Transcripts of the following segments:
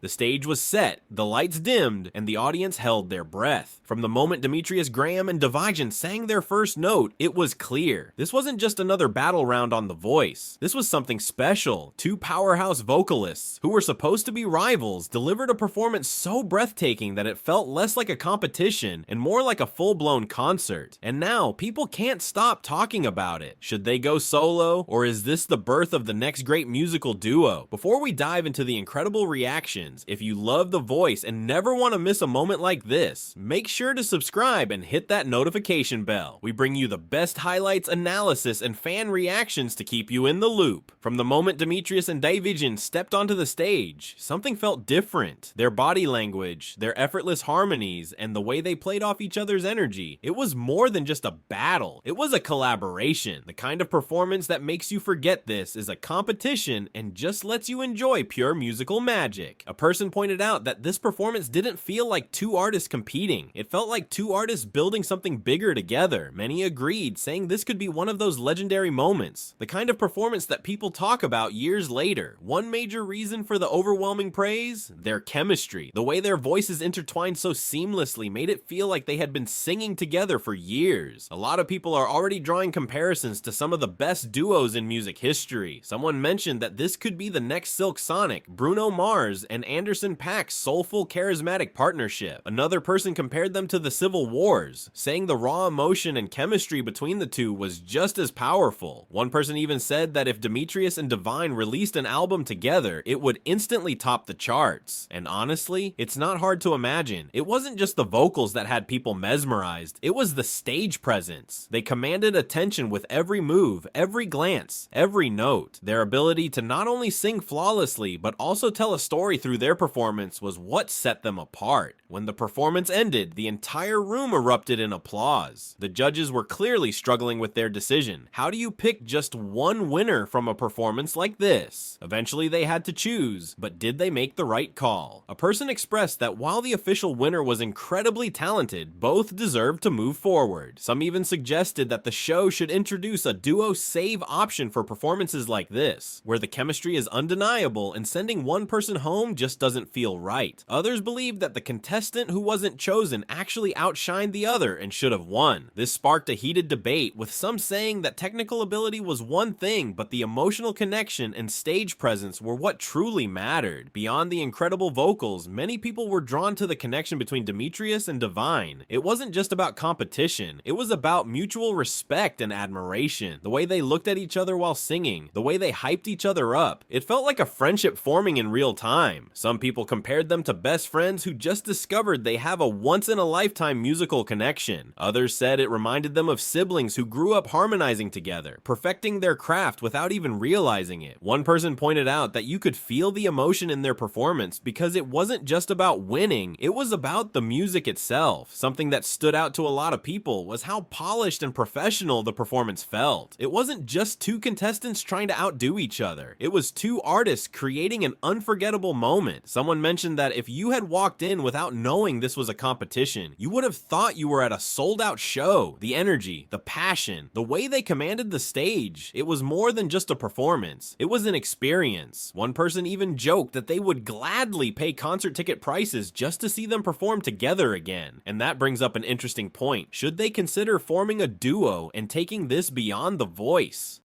The stage was set, the lights dimmed, and the audience held their breath. From the moment Dimitrius Graham and Divighn sang their first note, it was clear. This wasn't just another battle round on The Voice. This was something special. Two powerhouse vocalists, who were supposed to be rivals, delivered a performance so breathtaking that it felt less like a competition and more like a full-blown concert. And now, people can't stop talking about it. Should they go solo, or is this the birth of the next great musical duo? Before we dive into the incredible reactions, if you love The Voice and never want to miss a moment like this, make sure to subscribe and hit that notification bell. We bring you the best highlights, analysis, and fan reactions to keep you in the loop. From the moment Dimitrius and Divighn stepped onto the stage, something felt different. Their body language, their effortless harmonies, and the way they played off each other's energy. It was more than just a battle. It was a collaboration. The kind of performance that makes you forget this is a competition and just lets you enjoy pure musical magic. A person pointed out that this performance didn't feel like two artists competing. It felt like two artists building something bigger together. Many agreed, saying this could be one of those legendary moments, the kind of performance that people talk about years later. One major reason for the overwhelming praise? Their chemistry. The way their voices intertwined so seamlessly made it feel like they had been singing together for years. A lot of people are already drawing comparisons to some of the best duos in music history. Someone mentioned that this could be the next Silk Sonic, Bruno Mars, and Anderson .Paak's soulful, charismatic partnership. Another person compared them to the Civil Wars, saying the raw emotion and chemistry between the two was just as powerful. One person even said that if Dimitrius and Divighn released an album together, it would instantly top the charts. And honestly, it's not hard to imagine. It wasn't just the vocals that had people mesmerized, it was the stage presence. They commanded attention with every move, every glance, every note. Their ability to not only sing flawlessly, but also tell a story through their performance was what set them apart. When the performance ended, the entire room erupted in applause. The judges were clearly struggling with their decision. How do you pick just one winner from a performance like this? Eventually they had to choose, but did they make the right call? A person expressed that while the official winner was incredibly talented, both deserved to move forward. Some even suggested that the show should introduce a duo save option for performances like this, where the chemistry is undeniable and sending one person home just doesn't feel right. Others believed that the contestant who wasn't chosen actually outshined the other and should have won. This sparked a heated debate, with some saying that technical ability was one thing, but the emotional connection and stage presence were what truly mattered. Beyond the incredible vocals, many people were drawn to the connection between Dimitrius and Divighn. It wasn't just about competition, it was about mutual respect and admiration. The way they looked at each other while singing, the way they hyped each other up. It felt like a friendship forming in real time. Some people compared them to best friends who just discovered they have a once-in-a-lifetime musical connection. Others said it reminded them of siblings who grew up harmonizing together, perfecting their craft without even realizing it. One person pointed out that you could feel the emotion in their performance because it wasn't just about winning, it was about the music itself. Something that stood out to a lot of people was how polished and professional the performance felt. It wasn't just two contestants trying to outdo each other. It was two artists creating an unforgettable moment. Someone mentioned that if you had walked in without knowing this was a competition, you would have thought you were at a sold-out show. The energy, the passion, the way they commanded the stage, it was more than just a performance. It was an experience. One person even joked that they would gladly pay concert ticket prices just to see them perform together again. And that brings up an interesting point. Should they consider forming a duo and taking this beyond The Voice?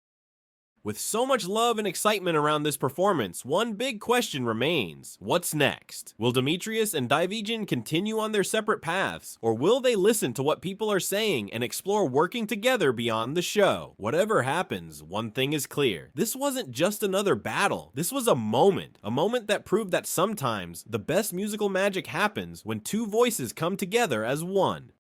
With so much love and excitement around this performance, one big question remains. What's next? Will Dimitrius and Divighn continue on their separate paths, or will they listen to what people are saying and explore working together beyond the show? Whatever happens, one thing is clear. This wasn't just another battle. This was a moment that proved that sometimes the best musical magic happens when two voices come together as one.